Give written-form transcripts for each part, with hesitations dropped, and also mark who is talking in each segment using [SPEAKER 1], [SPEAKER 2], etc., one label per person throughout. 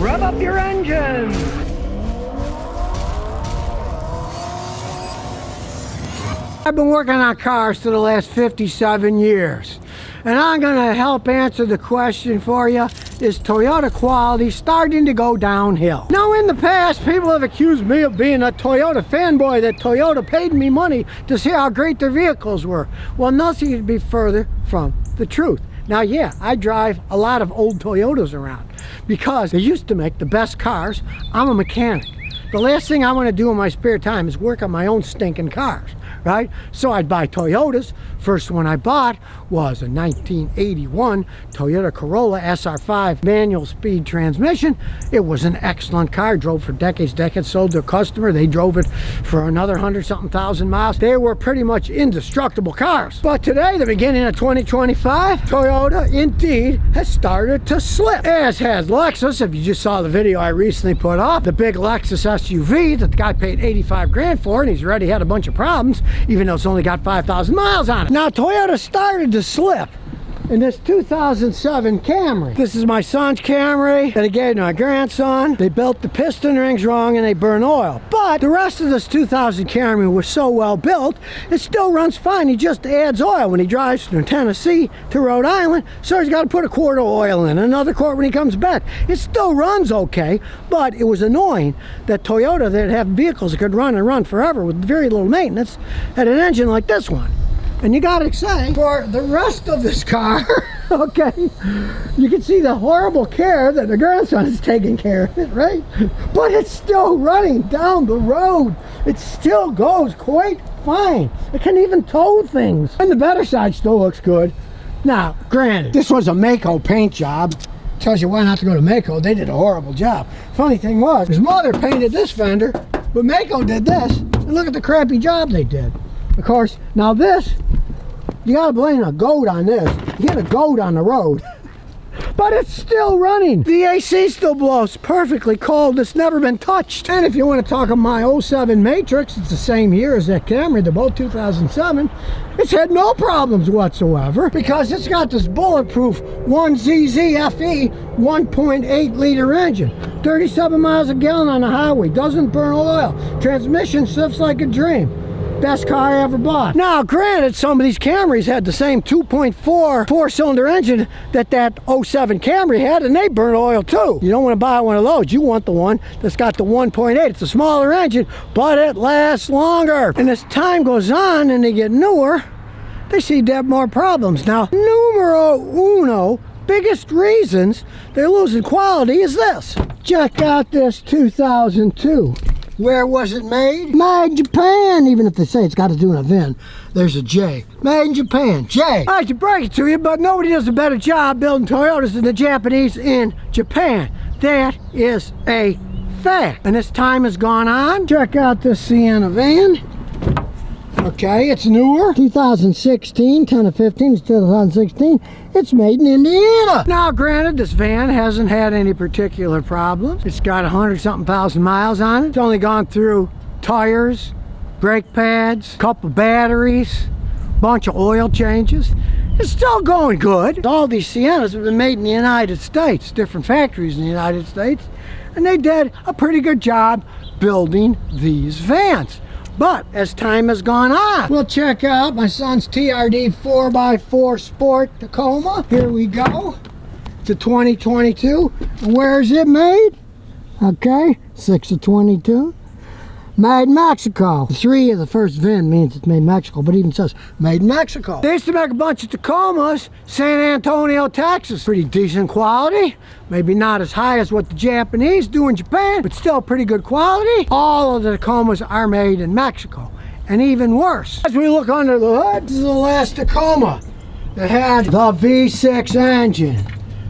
[SPEAKER 1] Rev up your engines! I've been working on cars for the last 57 years. And I'm gonna help answer the question for you, is Toyota quality starting to go downhill? Now in the past, people have accused me of being a Toyota fanboy, that Toyota paid me money to see how great their vehicles were. Well, nothing could be further from the truth. Now yeah, I drive a lot of old Toyotas around because they used to make the best cars. I'm a mechanic. The last thing I want to do in my spare time is work on my own stinking cars, right? So I'd buy Toyotas. First one I bought was a 1981 Toyota Corolla SR5 manual speed transmission. It was an excellent car, drove for decades, sold to a customer. They drove it for another 100-something thousand miles. They were pretty much indestructible cars. But today, the beginning of 2025, Toyota indeed has started to slip, as has Lexus. If you just saw the video I recently put up, the big Lexus SUV that the guy paid 85 grand for, and he's already had a bunch of problems, even though it's only got 5,000 miles on it. Now, Toyota started to slip in this 2007 Camry. This is my son's Camry that he gave to my grandson. They built the piston rings wrong and they burn oil. But the rest of this 2000 Camry was so well built, it still runs fine. He just adds oil when he drives from Tennessee to Rhode Island. So he's got to put a quart of oil in, another quart when he comes back. It still runs okay, but it was annoying that Toyota, that have vehicles that could run and run forever with very little maintenance, had an engine like this one. And you gotta say, for the rest of this car, okay, you can see the horrible care that the grandson is taking care of it, right? But it's still running down the road. It still goes quite fine. It can even tow things. And the better side still looks good. Now, granted, this was a Mako paint job. Tells you why not to go to Mako. They did a horrible job. Funny thing was, his mother painted this fender, but Mako did this. And look at the crappy job they did. Of course, now this, you gotta blame a goat on this. You get a goat on the road. But it's still running. The AC still blows perfectly cold. It's never been touched. And if you want to talk about my 07 Matrix, it's the same year as that Camry. They're both 2007. It's had no problems whatsoever because it's got this bulletproof 1ZZ FE 1.8 liter engine. 37 miles a gallon on the highway. Doesn't burn oil. Transmission sifts like a dream. Best car I ever bought. Now, granted, some of these Camrys had the same 2.4 four-cylinder engine that 07 Camry had, and they burn oil too. You don't want to buy one of those. You want the one that's got the 1.8. It's a smaller engine, but it lasts longer. And as time goes on and they get newer, they seem to have more problems. Now, numero uno, biggest reasons they're losing quality is this. Check out this 2002. Where was it made? Made in Japan. Even if they say it's got to do with a VIN, there's a J. Made in Japan. J. I hate to break it to you, but nobody does a better job building Toyotas than the Japanese in Japan. That is a fact. And as time has gone on, check out this Sienna van. Okay, it's newer. 2016, 10 of 15, it's 2016. It's made in Indiana. Now, granted, this van hasn't had any particular problems. It's got 100-something thousand miles on it. It's only gone through tires, brake pads, couple batteries, bunch of oil changes. It's still going good. All these Siennas have been made in the United States, different factories in the United States, and they did a pretty good job building these vans. But as time has gone on, we'll check out my son's TRD 4x4 Sport Tacoma. Here we go. It's a 2022. Where is it made? Okay, 6 of 22. Made in Mexico. 3 of the first VIN means it's made in Mexico, but it even says made in Mexico. They used to make a bunch of Tacomas, San Antonio, Texas. Pretty decent quality. Maybe not as high as what the Japanese do in Japan, but still pretty good quality. All of the Tacomas are made in Mexico, and even worse. As we look under the hood, this is the last Tacoma that had the V6 engine.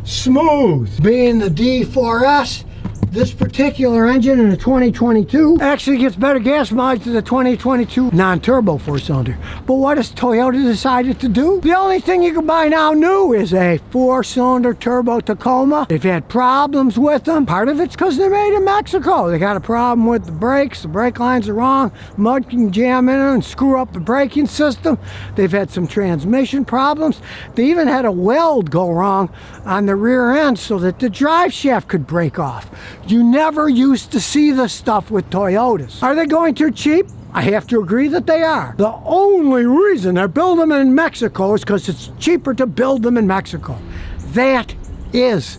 [SPEAKER 1] Smooth. Being the D4S, This particular engine in the 2022 actually gets better gas mileage than the 2022 non-turbo four-cylinder. But what has Toyota decided to do? The only thing you can buy now new is a four-cylinder turbo Tacoma. They've had problems with them. Part of it's because they're made in Mexico. They got a problem with the brakes. The brake lines are wrong. Mud can jam in them and screw up the braking system. They've had some transmission problems. They even had a weld go wrong on the rear end so that the drive shaft could break off. You never used to see this stuff with Toyotas. Are they going too cheap? I have to agree that they are. The only reason they're building them in Mexico is because it's cheaper to build them in Mexico. That is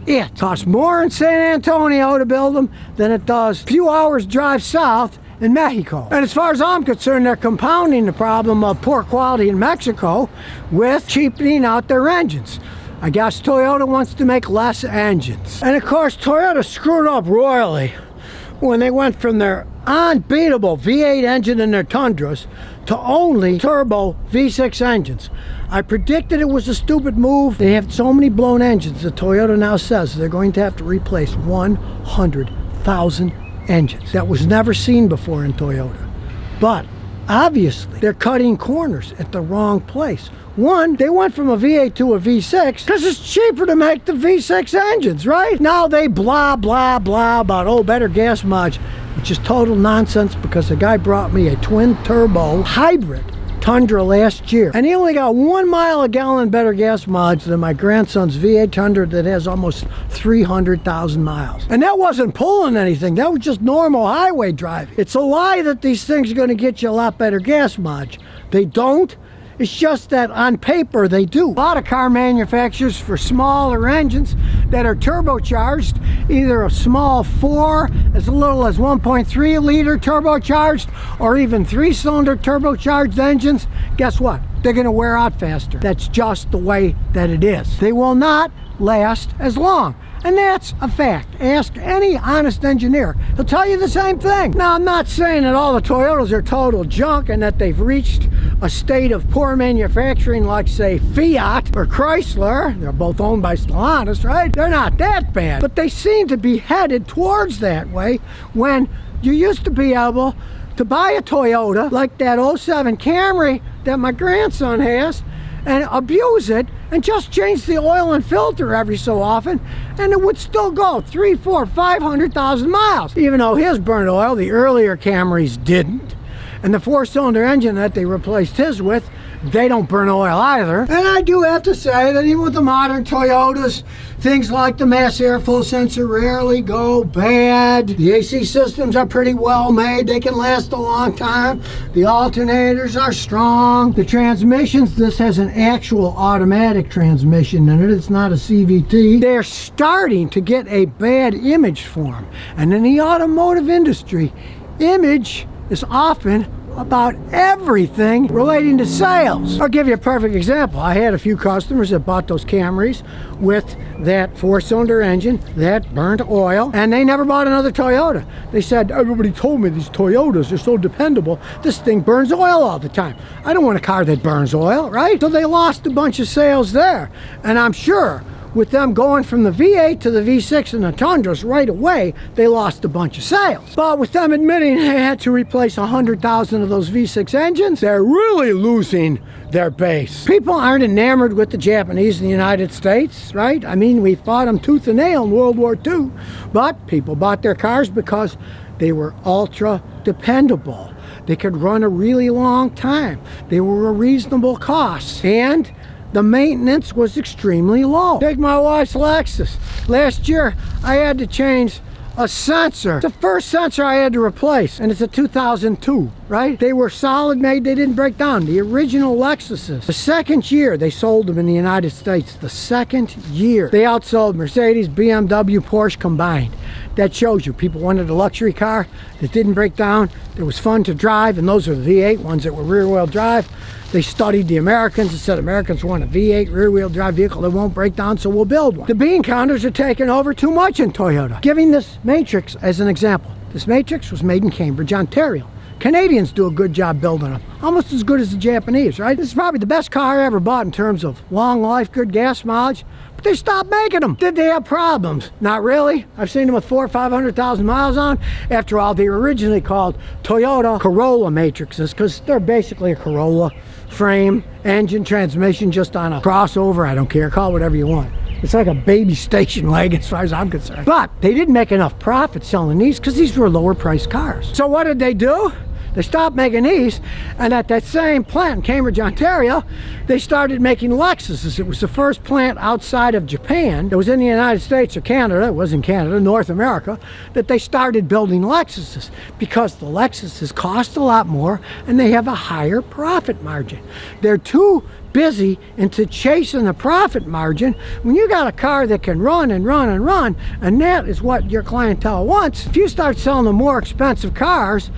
[SPEAKER 1] it. Costs more in San Antonio to build them than it does a few hours drive south in Mexico. And as far as I'm concerned, they're compounding the problem of poor quality in Mexico with cheapening out their engines. I guess Toyota wants to make less engines. And of course, Toyota screwed up royally when they went from their unbeatable V8 engine in their Tundras to only turbo V6 engines. I predicted it was a stupid move. They have so many blown engines that Toyota now says they're going to have to replace 100,000 engines. That was never seen before in Toyota. But obviously, they're cutting corners at the wrong place. One, they went from a V8 to a V6 because it's cheaper to make the V6 engines, right? Now they blah, blah, blah about, oh, better gas mileage, which is total nonsense because the guy brought me a twin turbo hybrid Tundra last year, and he only got 1 mile a gallon better gas mileage than my grandson's V8 Tundra that has almost 300,000 miles. And that wasn't pulling anything. That was just normal highway driving. It's a lie that these things are going to get you a lot better gas mileage. They don't. It's just that on paper they do. A lot of car manufacturers for smaller engines that are turbocharged, either a small 4 as little as 1.3 liter turbocharged, or even 3-cylinder turbocharged engines, guess what? They're going to wear out faster. That's just the way that it is. They will not last as long. And that's a fact. Ask any honest engineer. He'll tell you the same thing. Now, I'm not saying that all the Toyotas are total junk and that they've reached a state of poor manufacturing like, say, Fiat or Chrysler. They're both owned by Stellantis, right? They're not that bad. But they seem to be headed towards that way when you used to be able to buy a Toyota like that '07 Camry that my grandson has and abuse it and just change the oil and filter every so often, and it would still go 300,000, 400,000, 500,000 miles. Even though his burned oil, the earlier Camrys didn't. And the 4-cylinder engine that they replaced his with, they don't burn oil either. And I do have to say that even with the modern Toyotas, things like the mass airflow sensor rarely go bad. The AC systems are pretty well made. They can last a long time. The alternators are strong. The transmissions, this has an actual automatic transmission in it. It's not a CVT. They're starting to get a bad image for them. And in the automotive industry, image is often about everything relating to sales. I'll give you a perfect example. I had a few customers that bought those Camrys with that 4-cylinder engine that burned oil, and they never bought another Toyota. They said, everybody told me these Toyotas are so dependable. This thing burns oil all the time. I don't want a car that burns oil, right? So they lost a bunch of sales there. And I'm sure with them going from the V8 to the V6 and the Tundras right away, they lost a bunch of sales. But with them admitting they had to replace 100,000 of those V6 engines, they're really losing their base. People aren't enamored with the Japanese in the United States, right? I mean, we fought them tooth and nail in World War II, but people bought their cars because they were ultra dependable. They could run a really long time. They were a reasonable cost, and the maintenance was extremely low. Take my wife's Lexus. Last year, I had to change a sensor. It's the first sensor I had to replace, and it's a 2002, right? They were solid made, they didn't break down. The original Lexuses. The second year they sold them in the United States, the second year, they outsold Mercedes, BMW, Porsche combined. That shows you people wanted a luxury car that didn't break down, that was fun to drive, and those are the V8 ones that were rear-wheel drive. They studied the Americans and said Americans want a V8 rear-wheel drive vehicle that won't break down, so we'll build one. The bean counters are taking over too much in Toyota. Giving this Matrix as an example. This Matrix was made in Cambridge, Ontario. Canadians do a good job building them, almost as good as the Japanese, right? This is probably the best car I ever bought in terms of long life, good gas mileage. They stopped making them. Did they have problems? Not really. I've seen them with 400,000 or 500,000 miles on. After all, they were originally called Toyota Corolla matrices because they're basically a Corolla frame, engine, transmission, just on a crossover. I don't care. Call it whatever you want. It's like a baby station wagon as far as I'm concerned. But they didn't make enough profit selling these because these were lower priced cars. So what did they do? They stopped making these, and at that same plant in Cambridge, Ontario, they started making Lexuses. It was the first plant outside of Japan. It was in the United States or Canada, it was in Canada, North America, that they started building Lexuses because the Lexuses cost a lot more and they have a higher profit margin. They're too busy into chasing the profit margin. When you got a car that can run and run and run, and that is what your clientele wants, if you start selling the more expensive cars,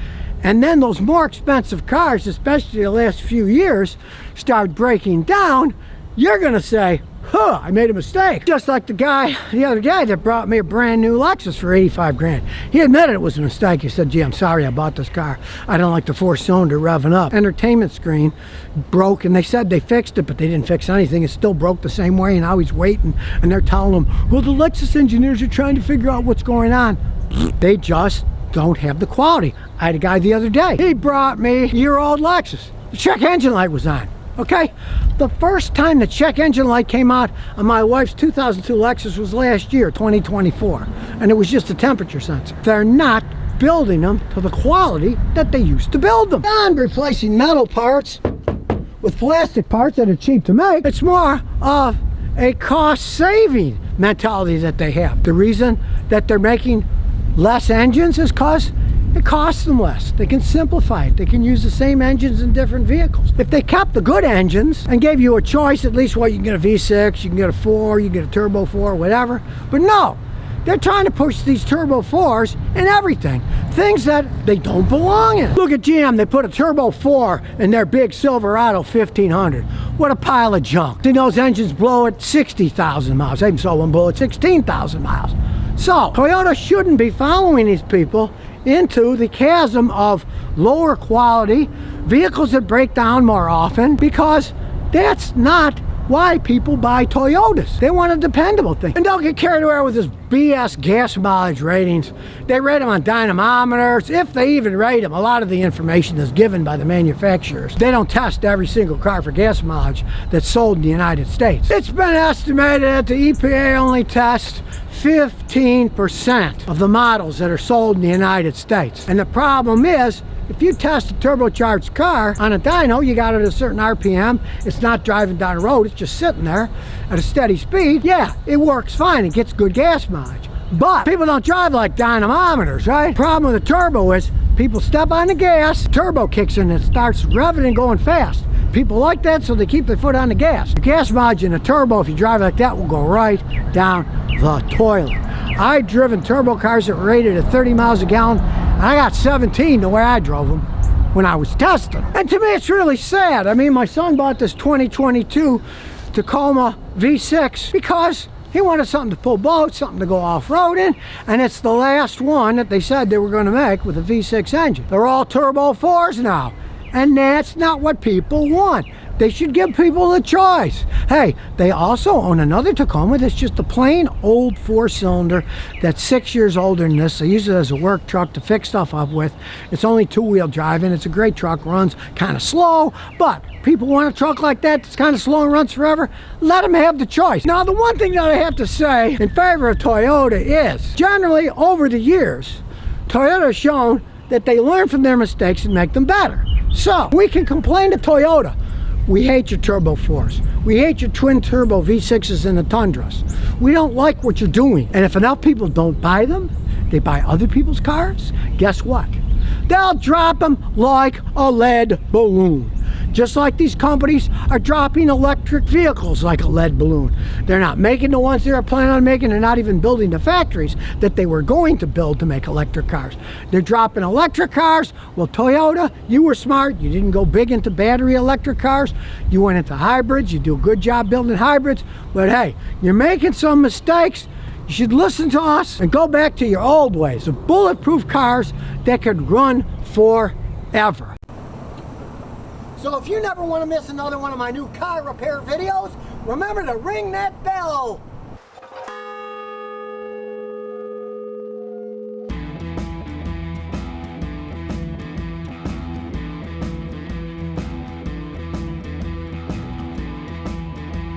[SPEAKER 1] and then those more expensive cars, especially the last few years, start breaking down, you're gonna say, huh, I made a mistake. Just like the guy the other day that brought me a brand new Lexus for 85 grand. He admitted it was a mistake. He said, gee, I'm sorry I bought this car. I don't like the 4-cylinder revving up. Entertainment screen broke, and they said they fixed it, but they didn't fix anything. It still broke the same way, and now he's waiting, and they're telling him, well, the Lexus engineers are trying to figure out what's going on. They just don't have the quality. I had a guy the other day. He brought me a year-old Lexus. The check engine light was on. Okay? The first time the check engine light came out on my wife's 2002 Lexus was last year, 2024. And it was just a temperature sensor. They're not building them to the quality that they used to build them. And replacing metal parts with plastic parts that are cheap to make, it's more of a cost-saving mentality that they have. The reason that they're making less engines is because it costs them less. They can simplify it. They can use the same engines in different vehicles. If they kept the good engines and gave you a choice, at least, well, you can get a V6, you can get a 4, you can get a turbo 4, whatever. But no, they're trying to push these turbo 4s in everything. Things that they don't belong in. Look at GM, they put a turbo 4 in their big Silverado 1500. What a pile of junk. Then those engines blow at 60,000 miles. They even saw one blow at 16,000 miles. So, Toyota shouldn't be following these people into the chasm of lower quality vehicles that break down more often, because that's not why people buy Toyotas. They want a dependable thing. And don't get carried away with this BS gas mileage ratings. They rate them on dynamometers. If they even rate them, a lot of the information is given by the manufacturers. They don't test every single car for gas mileage that's sold in the United States. It's been estimated that the EPA only tests 15% of the models that are sold in the United States. And the problem is, if you test a turbocharged car on a dyno, you got it at a certain RPM, it's not driving down the road, it's just sitting there at a steady speed, yeah, it works fine, it gets good gas mileage. But people don't drive like dynamometers, right? Problem with the turbo is, people step on the gas, turbo kicks in and it starts revving and going fast. People like that, so they keep their foot on the gas. The gas mileage in a turbo, if you drive like that, will go right down the toilet. I've driven turbo cars that were rated at 30 miles a gallon, and I got 17 the way I drove them when I was testing them. And to me, it's really sad. I mean, my son bought this 2022 Tacoma V6 because he wanted something to pull boats, something to go off-roading, and it's the last one that they said they were going to make with a V6 engine. They're all turbo 4s now. And that's not what people want. They should give people a choice. Hey, they also own another Tacoma that's just a plain old 4-cylinder that's 6 years older than this. They use it as a work truck to fix stuff up with. It's only 2-wheel drive, and it's a great truck. Runs kind of slow, but people want a truck like that that's kind of slow and runs forever. Let them have the choice. Now, the one thing that I have to say in favor of Toyota is, generally, over the years, Toyota has shown that they learn from their mistakes and make them better. So, we can complain to Toyota. We hate your turbo 4s. We hate your twin turbo V6s and the Tundras. We don't like what you're doing. And if enough people don't buy them, they buy other people's cars, guess what? They'll drop them like a lead balloon. Just like these companies are dropping electric vehicles like a lead balloon. They're not making the ones they were planning on making. They're not even building the factories that they were going to build to make electric cars. They're dropping electric cars. Well, Toyota, you were smart. You didn't go big into battery electric cars. You went into hybrids. You do a good job building hybrids. But hey, you're making some mistakes. You should listen to us and go back to your old ways of bulletproof cars that could run forever. So if you never want to miss another one of my new car repair videos, remember to ring that bell.